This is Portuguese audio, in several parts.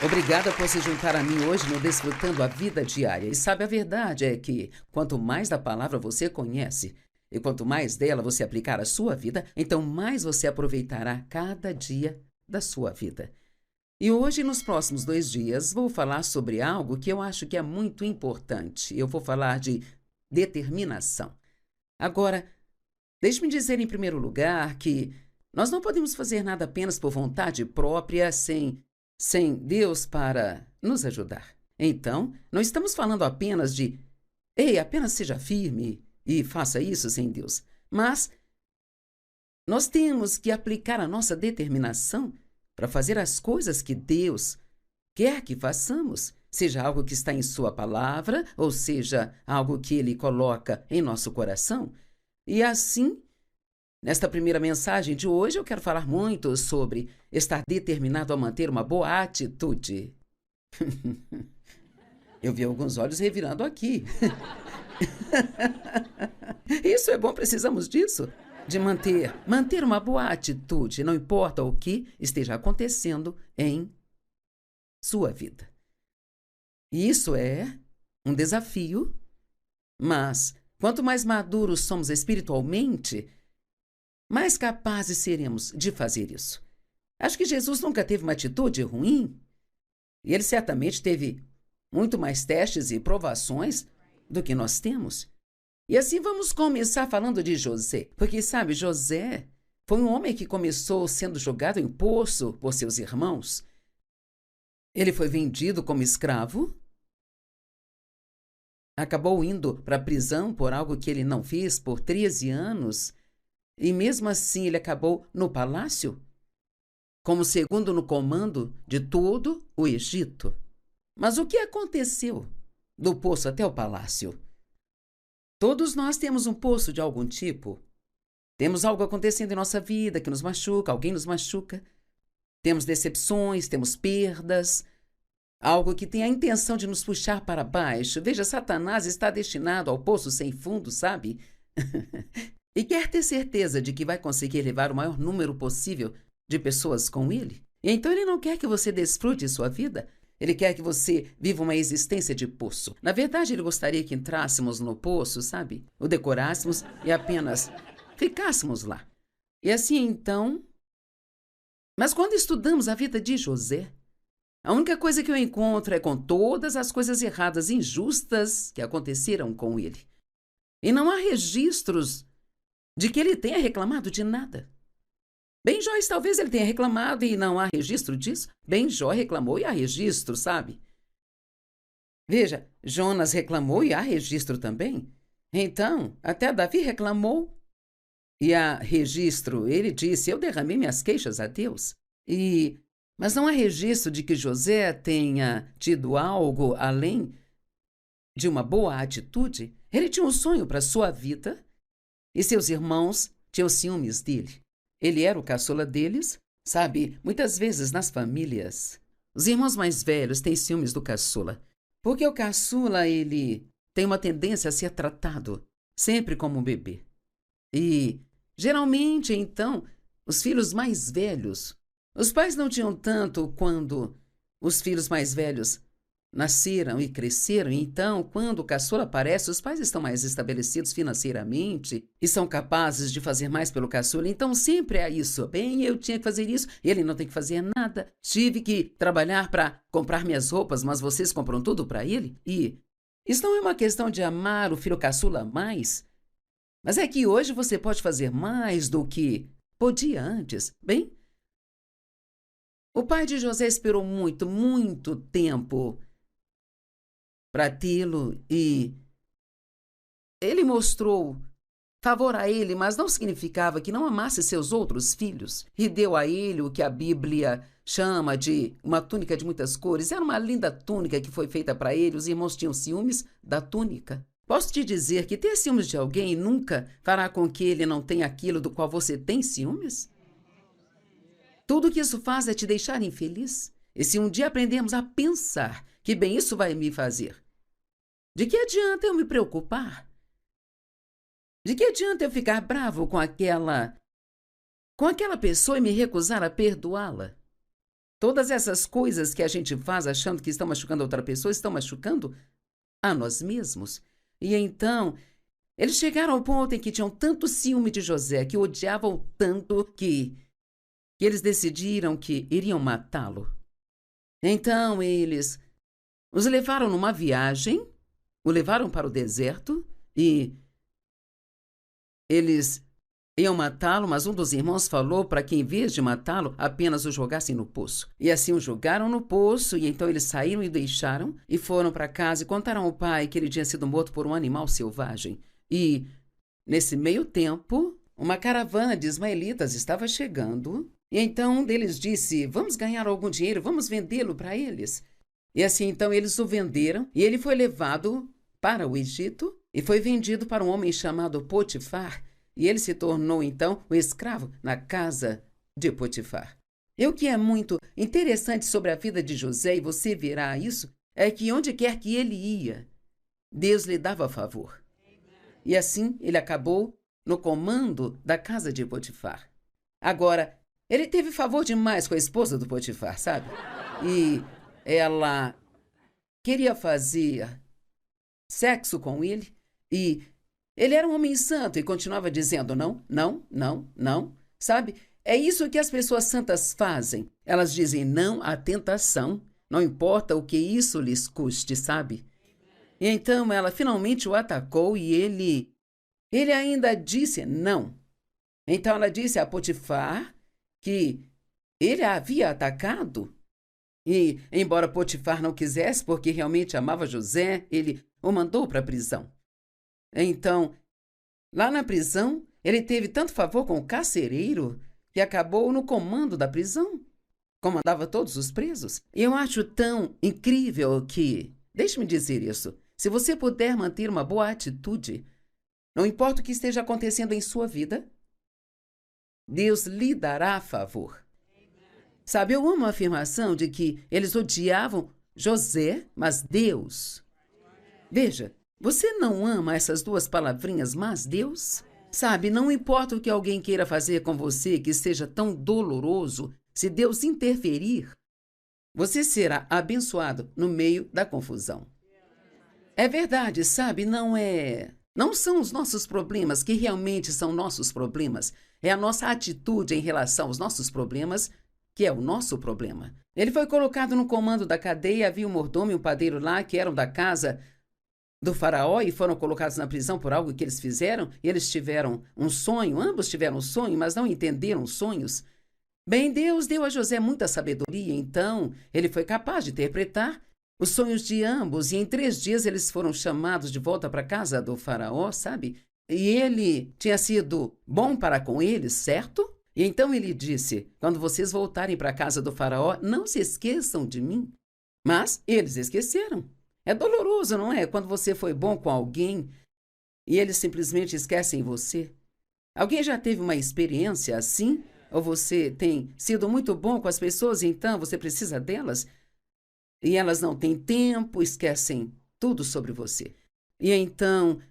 Obrigada por se juntar a mim hoje no Desfrutando a Vida Diária. E sabe, a verdade é que quanto mais da palavra você conhece e quanto mais dela você aplicar à sua vida, então mais você aproveitará cada dia da sua vida. E hoje, nos próximos 2 dias, vou falar sobre algo que eu acho que é muito importante. Eu vou falar de determinação. Agora, deixe-me dizer em primeiro lugar que nós não podemos fazer nada apenas por vontade própria, sem Deus para nos ajudar. Então, não estamos falando apenas de, ei, apenas seja firme e faça isso sem Deus. Mas nós temos que aplicar a nossa determinação para fazer as coisas que Deus quer que façamos, seja algo que está em Sua palavra, ou seja, algo que Ele coloca em nosso coração. E assim, nesta primeira mensagem de hoje, eu quero falar muito sobre estar determinado a manter uma boa atitude. Eu vi alguns olhos revirando aqui. Isso é bom, precisamos disso. De manter uma boa atitude, não importa o que esteja acontecendo em sua vida. E isso é um desafio, mas quanto mais maduros somos espiritualmente, mais capazes seremos de fazer isso. Acho que Jesus nunca teve uma atitude ruim, e ele certamente teve muito mais testes e provações do que nós temos. E assim vamos começar falando de José, porque sabe, José foi um homem que começou sendo jogado em poço por seus irmãos. Ele foi vendido como escravo, acabou indo para a prisão por algo que ele não fez por 13 anos, e mesmo assim ele acabou no palácio, como segundo no comando de todo o Egito. Mas o que aconteceu do poço até o palácio? Todos nós temos um poço de algum tipo. Temos algo acontecendo em nossa vida que nos machuca, alguém nos machuca. Temos decepções, temos perdas, algo que tem a intenção de nos puxar para baixo. Veja, Satanás está destinado ao poço sem fundo, sabe? E quer ter certeza de que vai conseguir levar o maior número possível de pessoas com ele. Então ele não quer que você desfrute sua vida. Ele quer que você viva uma existência de poço. Na verdade, ele gostaria que entrássemos no poço, sabe? O decorássemos e apenas ficássemos lá. E assim, então... Mas quando estudamos a vida de José, a única coisa que eu encontro é com todas as coisas erradas, injustas que aconteceram com ele. E não há registros de que ele tenha reclamado de nada. Ben-Joyce talvez ele tenha reclamado e não há registro disso. Ben-Jó reclamou e há registro, sabe? Veja, Jonas reclamou e há registro também. Então, até Davi reclamou e há registro. Ele disse, eu derramei minhas queixas a Deus. Mas não há registro de que José tenha tido algo além de uma boa atitude. Ele tinha um sonho para sua vida e seus irmãos tinham ciúmes dele. Ele era o caçula deles, sabe? Muitas vezes nas famílias, os irmãos mais velhos têm ciúmes do caçula, porque o caçula, ele tem uma tendência a ser tratado sempre como um bebê. E, geralmente, então, os filhos mais velhos, os pais não tinham tanto quando os filhos mais velhos nasceram e cresceram, e então, quando o caçula aparece, os pais estão mais estabelecidos financeiramente e são capazes de fazer mais pelo caçula. Então, sempre é isso. Bem, eu tinha que fazer isso, ele não tem que fazer nada. Tive que trabalhar para comprar minhas roupas, mas vocês compram tudo para ele? E isso não é uma questão de amar o filho caçula mais, mas é que hoje você pode fazer mais do que podia antes. Bem, o pai de José esperou muito, muito tempo para tê-lo e ele mostrou favor a ele, mas não significava que não amasse seus outros filhos e deu a ele o que a Bíblia chama de uma túnica de muitas cores. Era uma linda túnica que foi feita para ele. Os irmãos tinham ciúmes da túnica. Posso te dizer que ter ciúmes de alguém nunca fará com que ele não tenha aquilo do qual você tem ciúmes? Tudo que isso faz é te deixar infeliz. E se um dia aprendermos a pensar que bem isso vai me fazer, de que adianta eu me preocupar? De que adianta eu ficar bravo com aquela pessoa e me recusar a perdoá-la? Todas essas coisas que a gente faz achando que estão machucando a outra pessoa, estão machucando a nós mesmos. E então, eles chegaram ao ponto em que tinham tanto ciúme de José, que o odiavam tanto que eles decidiram que iriam matá-lo. Então, eles os levaram numa viagem, o levaram para o deserto e eles iam matá-lo, mas um dos irmãos falou para que, em vez de matá-lo, apenas o jogassem no poço. E assim o jogaram no poço, e então eles saíram e o deixaram, e foram para casa e contaram ao pai que ele tinha sido morto por um animal selvagem. E, nesse meio tempo, uma caravana de ismaelitas estava chegando, e então um deles disse: vamos ganhar algum dinheiro, vamos vendê-lo para eles. E assim então eles o venderam, e ele foi levado para o Egito, e foi vendido para um homem chamado Potifar, e ele se tornou, então, o escravo na casa de Potifar. E o que é muito interessante sobre a vida de José, e você verá isso, é que onde quer que ele ia, Deus lhe dava favor. E assim ele acabou no comando da casa de Potifar. Agora, ele teve favor demais com a esposa do Potifar, sabe? E ela queria fazer sexo com ele, e ele era um homem santo e continuava dizendo não, não, não, não, sabe? É isso que as pessoas santas fazem. Elas dizem não à tentação, não importa o que isso lhes custe, sabe? E então ela finalmente o atacou e ele ainda disse não. Então ela disse a Potifar que ele a havia atacado. E, embora Potifar não quisesse, porque realmente amava José, ele o mandou para a prisão. Então, lá na prisão, ele teve tanto favor com o carcereiro que acabou no comando da prisão. Comandava todos os presos. E eu acho tão incrível que, deixe-me dizer isso, se você puder manter uma boa atitude, não importa o que esteja acontecendo em sua vida, Deus lhe dará favor. Sabe, eu amo a afirmação de que eles odiavam José, mas Deus. Veja, você não ama essas duas palavrinhas, mas Deus? Sabe, não importa o que alguém queira fazer com você que seja tão doloroso, se Deus interferir, você será abençoado no meio da confusão. É verdade, sabe, não são os nossos problemas que realmente são nossos problemas. É a nossa atitude em relação aos nossos problemas que é o nosso problema. Ele foi colocado no comando da cadeia, havia um mordomo e um padeiro lá que eram da casa do faraó e foram colocados na prisão por algo que eles fizeram, e eles tiveram um sonho, ambos tiveram um sonho, mas não entenderam os sonhos. Bem, Deus deu a José muita sabedoria, então ele foi capaz de interpretar os sonhos de ambos, e em 3 dias eles foram chamados de volta para a casa do faraó, sabe? E ele tinha sido bom para com eles, certo? E então ele disse: quando vocês voltarem para a casa do faraó, não se esqueçam de mim. Mas eles esqueceram. É doloroso, não é? Quando você foi bom com alguém e eles simplesmente esquecem você. Alguém já teve uma experiência assim? Ou você tem sido muito bom com as pessoas e então você precisa delas? E elas não têm tempo, esquecem tudo sobre você. E então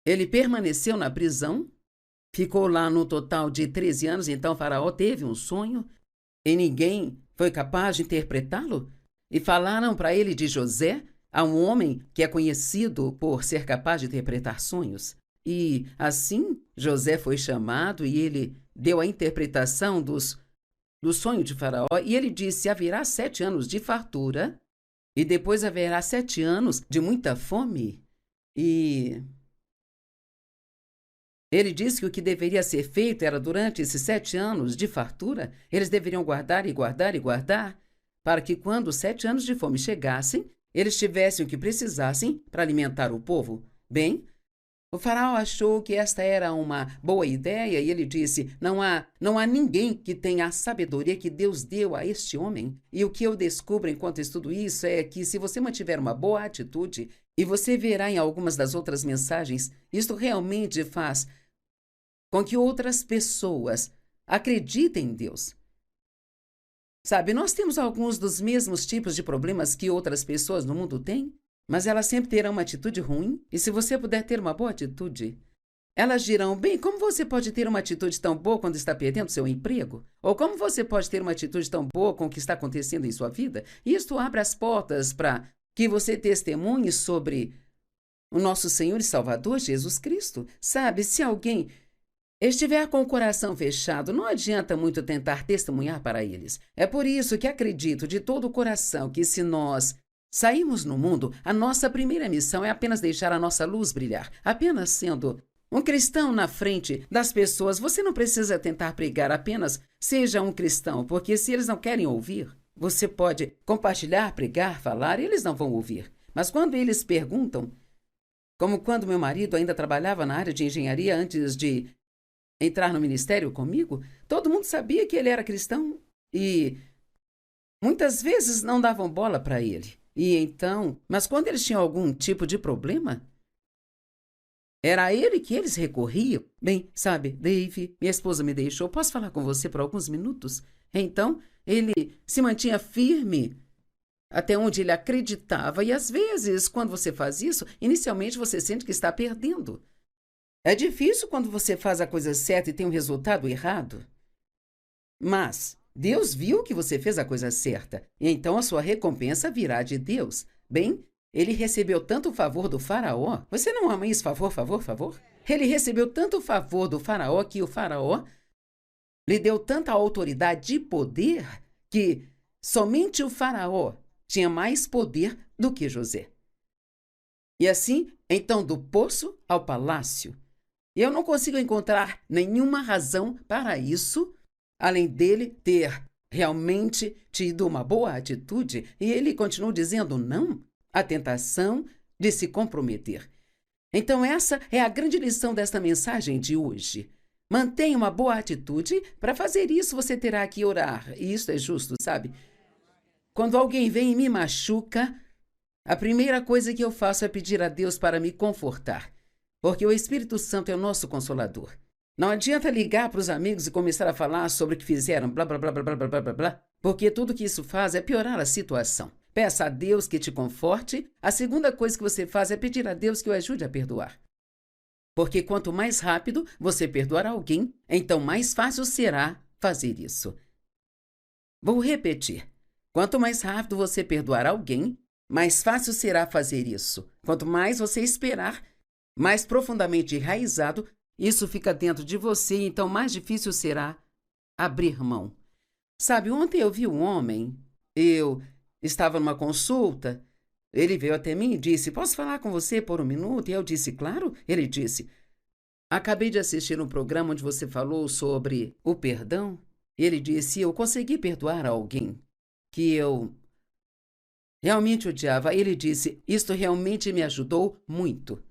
ele permaneceu na prisão. Ficou lá no total de 13 anos, então o faraó teve um sonho e ninguém foi capaz de interpretá-lo. E falaram para ele de José, a um homem que é conhecido por ser capaz de interpretar sonhos. E assim José foi chamado e ele deu a interpretação do sonho de faraó. E ele disse: haverá 7 anos de fartura e depois haverá 7 anos de muita fome. E ele disse que o que deveria ser feito era, durante esses 7 anos de fartura, eles deveriam guardar e guardar e guardar, para que quando os 7 anos de fome chegassem, eles tivessem o que precisassem para alimentar o povo. Bem, o faraó achou que esta era uma boa ideia e ele disse: não há ninguém que tenha a sabedoria que Deus deu a este homem. E o que eu descubro enquanto estudo isso é que, se você mantiver uma boa atitude, e você verá em algumas das outras mensagens, isto realmente faz com que outras pessoas acreditem em Deus. Sabe, nós temos alguns dos mesmos tipos de problemas que outras pessoas no mundo têm, mas elas sempre terão uma atitude ruim, e se você puder ter uma boa atitude, Elas dirão: bem, como você pode ter uma atitude tão boa quando está perdendo seu emprego? Ou como você pode ter uma atitude tão boa com o que está acontecendo em sua vida? Isto abre as portas para que você testemunhe sobre o nosso Senhor e Salvador Jesus Cristo. Sabe, se alguém estiver com o coração fechado, não adianta muito tentar testemunhar para eles. É por isso que acredito de todo o coração que, se nós sairmos no mundo, a nossa primeira missão é apenas deixar a nossa luz brilhar. Apenas sendo um cristão na frente das pessoas, você não precisa tentar pregar, apenas seja um cristão, porque se eles não querem ouvir, você pode compartilhar, pregar, falar, e eles não vão ouvir. Mas quando eles perguntam, como quando meu marido ainda trabalhava na área de engenharia antes de entrar no ministério comigo, todo mundo sabia que ele era cristão e muitas vezes não davam bola para ele. E então, mas quando eles tinham algum tipo de problema, era a ele que eles recorriam. Bem, sabe, Dave, minha esposa me deixou, posso falar com você por alguns minutos? Então, ele se mantinha firme até onde ele acreditava, e às vezes, quando você faz isso, inicialmente você sente que está perdendo. É difícil quando você faz a coisa certa e tem um resultado errado. Mas Deus viu que você fez a coisa certa, e então a sua recompensa virá de Deus. Bem, ele recebeu tanto favor do faraó. Você não ama isso? Favor, favor, favor? Ele recebeu tanto favor do faraó que o faraó lhe deu tanta autoridade e poder que somente o faraó tinha mais poder do que José. E assim, então, do poço ao palácio. E eu não consigo encontrar nenhuma razão para isso, além dele ter realmente tido uma boa atitude, e ele continuou dizendo não à tentação de se comprometer. Então essa é a grande lição desta mensagem de hoje. Mantenha uma boa atitude. Para fazer isso, você terá que orar. E isso é justo, sabe? Quando alguém vem e me machuca, a primeira coisa que eu faço é pedir a Deus para me confortar, porque o Espírito Santo é o nosso consolador. Não adianta ligar para os amigos e começar a falar sobre o que fizeram, blá, blá, blá, blá, blá, blá, blá, blá, porque tudo que isso faz é piorar a situação. Peça a Deus que te conforte. A segunda coisa que você faz é pedir a Deus que o ajude a perdoar. Porque quanto mais rápido você perdoar alguém, então mais fácil será fazer isso. Vou repetir. Quanto mais rápido você perdoar alguém, mais fácil será fazer isso. Quanto mais você esperar, mais profundamente enraizado, isso fica dentro de você, então mais difícil será abrir mão. Sabe, ontem eu vi um homem, eu estava numa consulta, ele veio até mim e disse: posso falar com você por um minuto? E eu disse: claro. Ele disse: acabei de assistir um programa onde você falou sobre o perdão. Ele disse: eu consegui perdoar alguém que eu realmente odiava. Ele disse: isto realmente me ajudou muito.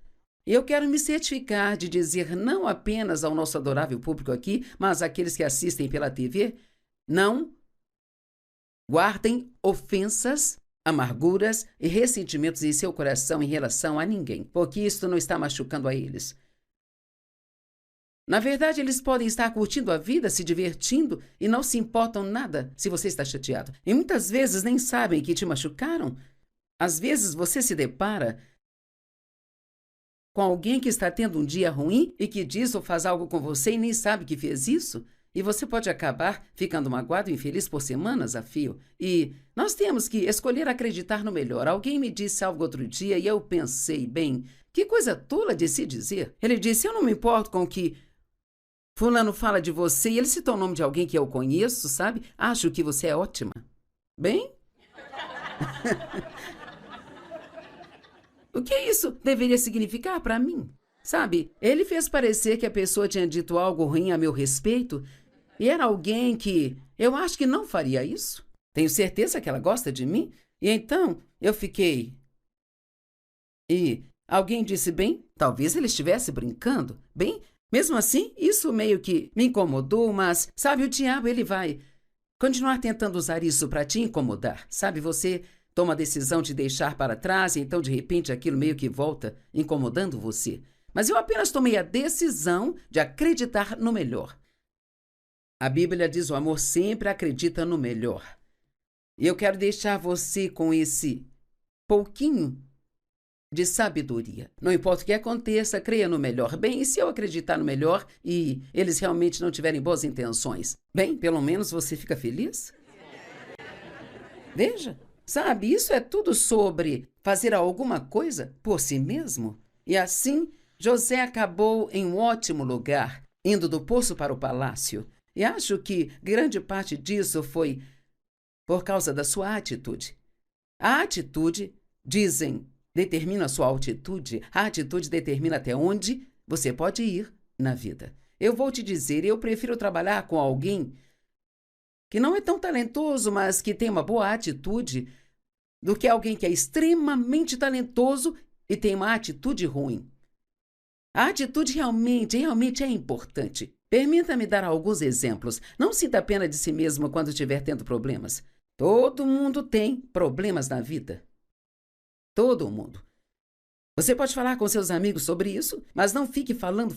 Eu quero me certificar de dizer não apenas ao nosso adorável público aqui, mas àqueles que assistem pela TV, não guardem ofensas, amarguras e ressentimentos em seu coração em relação a ninguém, porque isto não está machucando a eles. Na verdade, eles podem estar curtindo a vida, se divertindo e não se importam nada se você está chateado. E muitas vezes nem sabem que te machucaram. Às vezes você se depara com alguém que está tendo um dia ruim e que diz ou faz algo com você e nem sabe que fez isso, e você pode acabar ficando magoado e infeliz por semanas a fio. E nós temos que escolher acreditar no melhor. Alguém me disse algo outro dia e eu pensei, bem, que coisa tola de se dizer. Ele disse: eu não me importo com o que fulano fala de você, e ele citou o nome de alguém que eu conheço, sabe? Acho que você é ótima. Bem? O que isso deveria significar para mim? Sabe, ele fez parecer que a pessoa tinha dito algo ruim a meu respeito e era alguém que eu acho que não faria isso. Tenho certeza que ela gosta de mim. E então eu fiquei. E alguém disse: bem, talvez ele estivesse brincando. Bem, mesmo assim, isso meio que me incomodou, mas, sabe, o diabo, ele vai continuar tentando usar isso para te incomodar. Sabe, você toma a decisão de deixar para trás e então, de repente, aquilo meio que volta incomodando você. Mas eu apenas tomei a decisão de acreditar no melhor. A Bíblia diz: o amor sempre acredita no melhor. E eu quero deixar você com esse pouquinho de sabedoria. Não importa o que aconteça, creia no melhor. Bem, e se eu acreditar no melhor e eles realmente não tiverem boas intenções? Bem, pelo menos você fica feliz? Veja, sabe, isso é tudo sobre fazer alguma coisa por si mesmo. E assim, José acabou em um ótimo lugar, indo do poço para o palácio. E acho que grande parte disso foi por causa da sua atitude. A atitude, dizem, determina a sua altitude. A atitude determina até onde você pode ir na vida. Eu vou te dizer, eu prefiro trabalhar com alguém que não é tão talentoso, mas que tem uma boa atitude, do que alguém que é extremamente talentoso e tem uma atitude ruim. A atitude realmente é importante. Permita-me dar alguns exemplos. Não sinta pena de si mesmo quando estiver tendo problemas. Todo mundo tem problemas na vida. Todo mundo. Você pode falar com seus amigos sobre isso, mas não fique falando.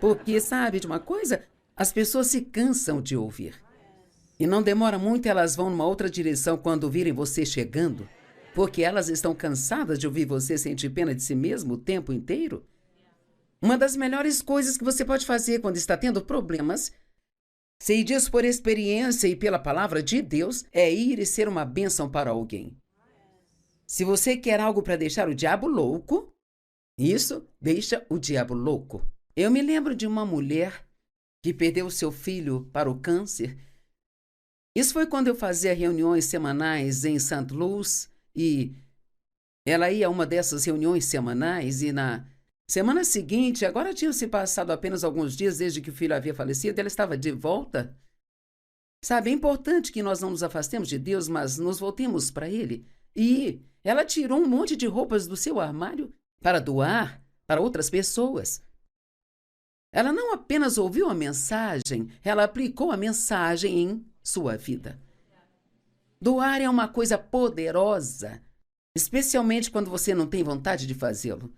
Porque, sabe de uma coisa? As pessoas se cansam de ouvir. E não demora muito, elas vão numa outra direção quando virem você chegando, porque elas estão cansadas de ouvir você sentir pena de si mesmo o tempo inteiro. Uma das melhores coisas que você pode fazer quando está tendo problemas, sei disso por experiência e pela palavra de Deus, é ir e ser uma bênção para alguém. Se você quer algo para deixar o diabo louco, isso deixa o diabo louco. Eu me lembro de uma mulher que perdeu seu filho para o câncer. Isso foi quando eu fazia reuniões semanais em St. Louis e ela ia a uma dessas reuniões semanais e na semana seguinte, agora tinham se passado apenas alguns dias desde que o filho havia falecido, ela estava de volta. Sabe, é importante que nós não nos afastemos de Deus, mas nos voltemos para Ele. E ela tirou um monte de roupas do seu armário para doar para outras pessoas. Ela não apenas ouviu a mensagem, ela aplicou a mensagem em sua vida. Doar é uma coisa poderosa, especialmente quando você não tem vontade de fazê-lo.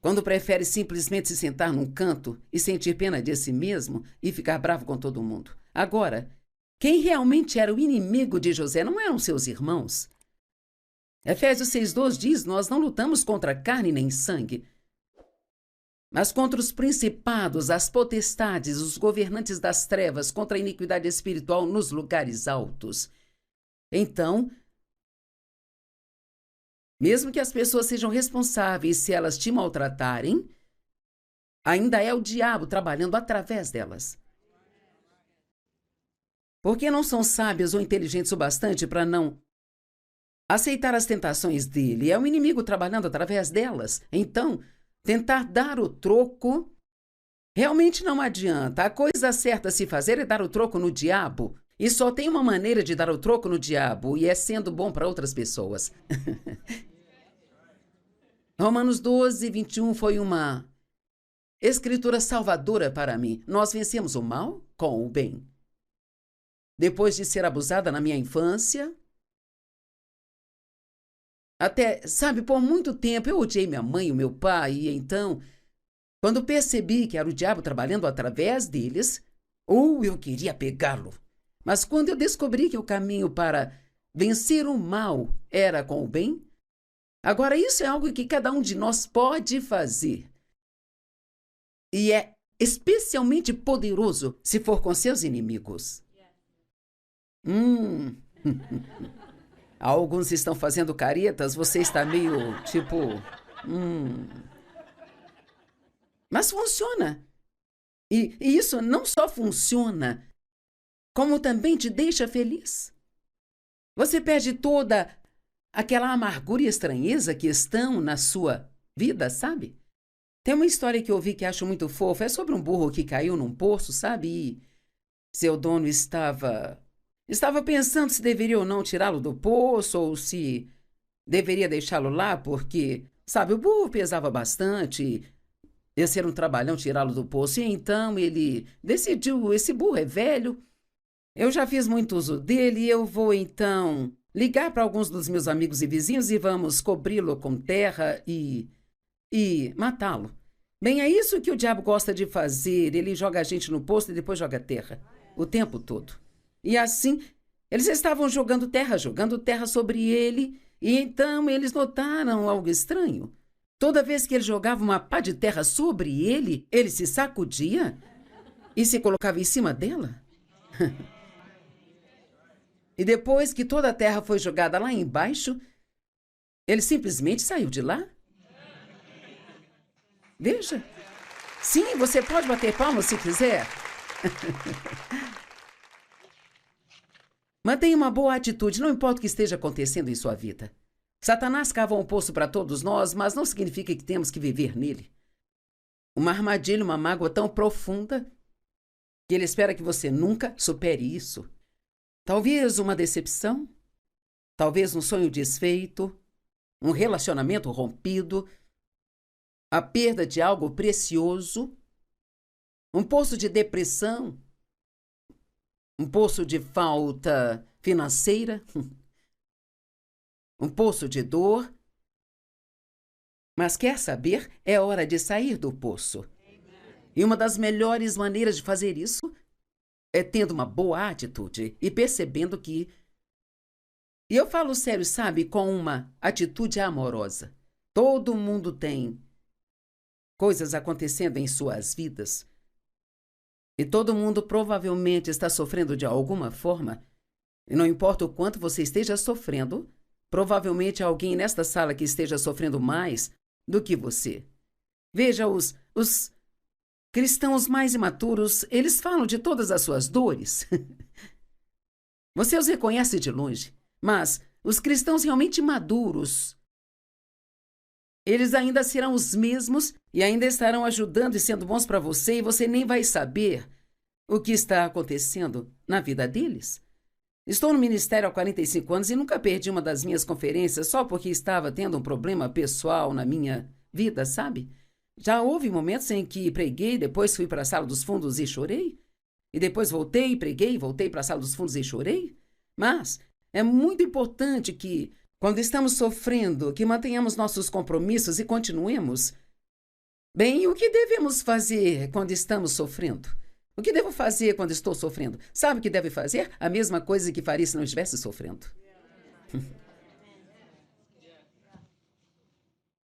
Quando prefere simplesmente se sentar num canto e sentir pena de si mesmo e ficar bravo com todo mundo. Agora, quem realmente era o inimigo de José não eram seus irmãos. Efésios 6:2 diz, nós não lutamos contra carne nem sangue, mas contra os principados, as potestades, os governantes das trevas, contra a iniquidade espiritual nos lugares altos. Então, mesmo que as pessoas sejam responsáveis se elas te maltratarem, ainda é o diabo trabalhando através delas. Porque não são sábios ou inteligentes o bastante para não aceitar as tentações dele. É o inimigo trabalhando através delas. Então, tentar dar o troco realmente não adianta. A coisa certa a se fazer é dar o troco no diabo. E só tem uma maneira de dar o troco no diabo, e é sendo bom para outras pessoas. Romanos 12:21 foi uma escritura salvadora para mim. Nós vencemos o mal com o bem. Depois de ser abusada na minha infância, até, sabe, por muito tempo eu odiei minha mãe e o meu pai, e então, quando percebi que era o diabo trabalhando através deles, eu queria pegá-lo. Mas quando eu descobri que o caminho para vencer o mal era com o bem, agora isso é algo que cada um de nós pode fazer. E é especialmente poderoso se for com seus inimigos. Alguns estão fazendo caretas, você está meio tipo... Mas funciona. E isso não só funciona, como também te deixa feliz. Você perde toda aquela amargura e estranheza que estão na sua vida, sabe? Tem uma história que eu ouvi que acho muito fofa, é sobre um burro que caiu num poço, sabe? E seu dono estava pensando se deveria ou não tirá-lo do poço ou se deveria deixá-lo lá, porque, sabe, o burro pesava bastante, ia ser um trabalhão tirá-lo do poço. E então ele decidiu, esse burro é velho, eu já fiz muito uso dele e eu vou então ligar para alguns dos meus amigos e vizinhos e vamos cobri-lo com terra e matá-lo. Bem, é isso que o diabo gosta de fazer. Ele joga a gente no poço e depois joga terra o tempo todo. E assim, Eles estavam jogando terra sobre ele, e então eles notaram algo estranho. Toda vez que ele jogava uma pá de terra sobre ele, ele se sacudia e se colocava em cima dela. E depois que toda a terra foi jogada lá embaixo, ele simplesmente saiu de lá. Veja. Sim, você pode bater palmas se quiser. Mantenha uma boa atitude, não importa o que esteja acontecendo em sua vida. Satanás cava um poço para todos nós, mas não significa que temos que viver nele. Uma armadilha, uma mágoa tão profunda que ele espera que você nunca supere isso. Talvez uma decepção, talvez um sonho desfeito, um relacionamento rompido, a perda de algo precioso, um poço de depressão, um poço de falta financeira, um poço de dor. Mas quer saber? É hora de sair do poço. E uma das melhores maneiras de fazer isso é tendo uma boa atitude e percebendo que... E eu falo sério, sabe? Com uma atitude amorosa. Todo mundo tem coisas acontecendo em suas vidas. E todo mundo provavelmente está sofrendo de alguma forma. E não importa o quanto você esteja sofrendo, provavelmente há alguém nesta sala que esteja sofrendo mais do que você. Veja, os cristãos mais imaturos, eles falam de todas as suas dores. Você os reconhece de longe, mas os cristãos realmente maduros, eles ainda serão os mesmos e ainda estarão ajudando e sendo bons para você, e você nem vai saber o que está acontecendo na vida deles. Estou no ministério há 45 anos e nunca perdi uma das minhas conferências só porque estava tendo um problema pessoal na minha vida, sabe? Já houve momentos em que preguei, depois fui para a sala dos fundos e chorei. E depois voltei, preguei, voltei para a sala dos fundos e chorei. Mas é muito importante que, quando estamos sofrendo, que mantenhamos nossos compromissos e continuemos. Bem, o que devemos fazer quando estamos sofrendo? O que devo fazer quando estou sofrendo? Sabe o que deve fazer? A mesma coisa que faria se não estivesse sofrendo.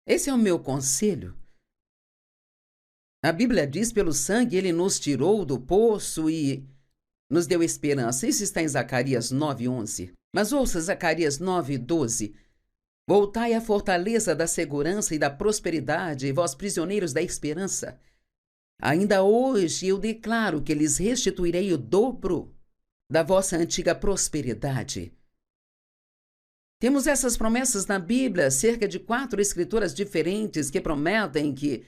Esse é o meu conselho. A Bíblia diz, pelo sangue ele nos tirou do poço e nos deu esperança. Isso está em Zacarias 9:11. Mas ouça Zacarias 9:12. Voltai à fortaleza da segurança e da prosperidade, vós prisioneiros da esperança. Ainda hoje eu declaro que lhes restituirei o dobro da vossa antiga prosperidade. Temos essas promessas na Bíblia, cerca de 4 escrituras diferentes que prometem que,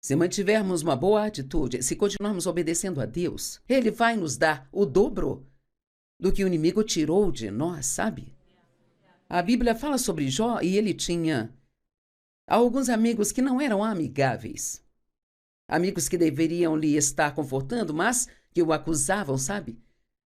se mantivermos uma boa atitude, se continuarmos obedecendo a Deus, Ele vai nos dar o dobro do que o inimigo tirou de nós, sabe? A Bíblia fala sobre Jó e ele tinha alguns amigos que não eram amigáveis. Amigos que deveriam lhe estar confortando, mas que o acusavam, sabe?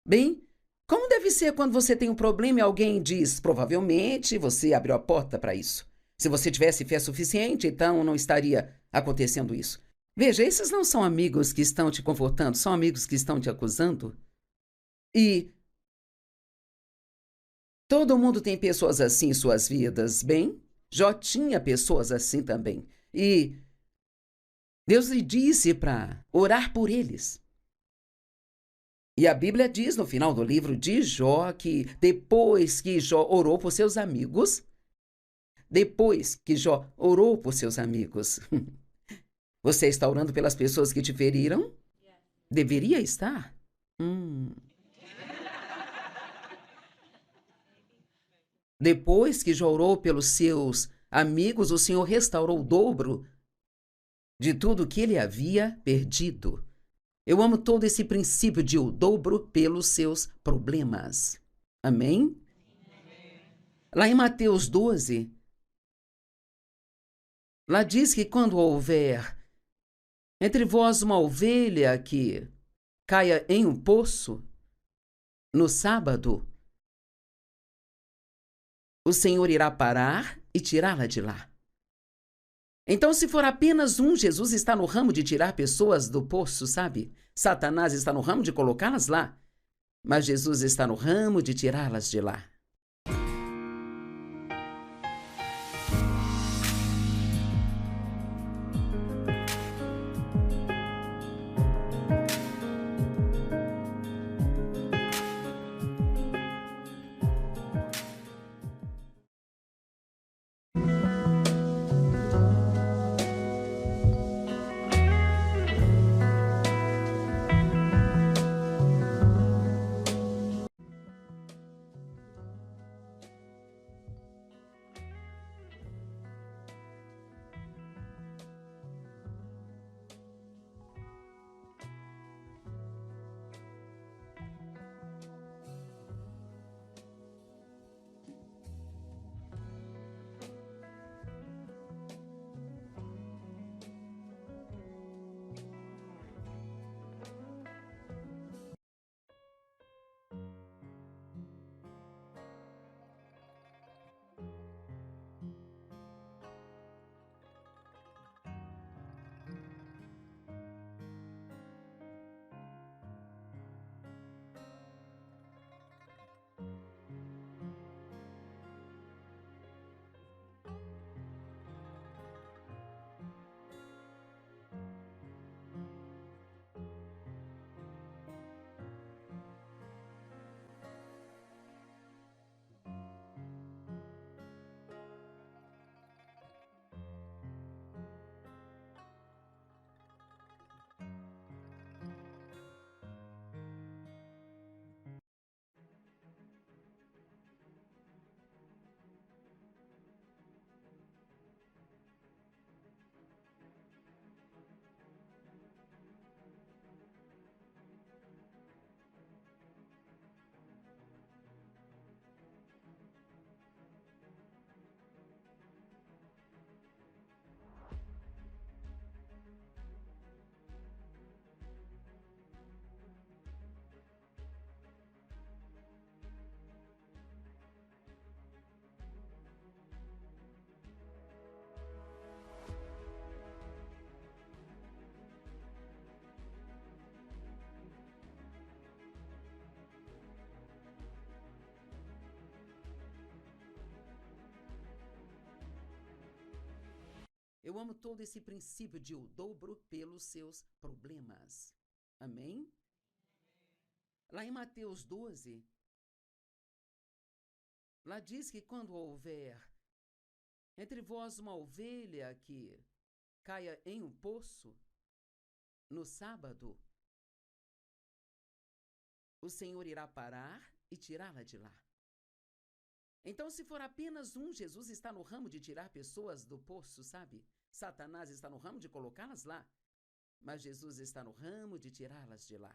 Bem, como deve ser quando você tem um problema e alguém diz, provavelmente você abriu a porta para isso. Se você tivesse fé suficiente, então não estaria acontecendo isso. Veja, esses não são amigos que estão te confortando, são amigos que estão te acusando. E todo mundo tem pessoas assim em suas vidas, bem? Jó tinha pessoas assim também. E Deus lhe disse para orar por eles. E a Bíblia diz no final do livro de Jó que depois que Jó orou por seus amigos, você está orando pelas pessoas que te feriram? Deveria estar. Depois que Jó orou pelos seus amigos, o Senhor restaurou o dobro de tudo que ele havia perdido. Eu amo todo esse princípio de o dobro pelos seus problemas. Amém? Lá em Mateus 12, lá diz que quando houver entre vós uma ovelha que caia em um poço no sábado, o Senhor irá parar e tirá-la de lá. Então, se for apenas um, Jesus está no ramo de tirar pessoas do poço, sabe? Satanás está no ramo de colocá-las lá. mas Jesus está no ramo de tirá-las de lá. Eu amo todo esse princípio de o dobro pelos seus problemas. Amém? Lá em Mateus 12, lá diz que quando houver entre vós uma ovelha que caia em um poço no sábado, o Senhor irá parar e tirá-la de lá. Então, se for apenas um, Jesus está no ramo de tirar pessoas do poço, sabe? Satanás está no ramo de colocá-las lá, mas Jesus está no ramo de tirá-las de lá.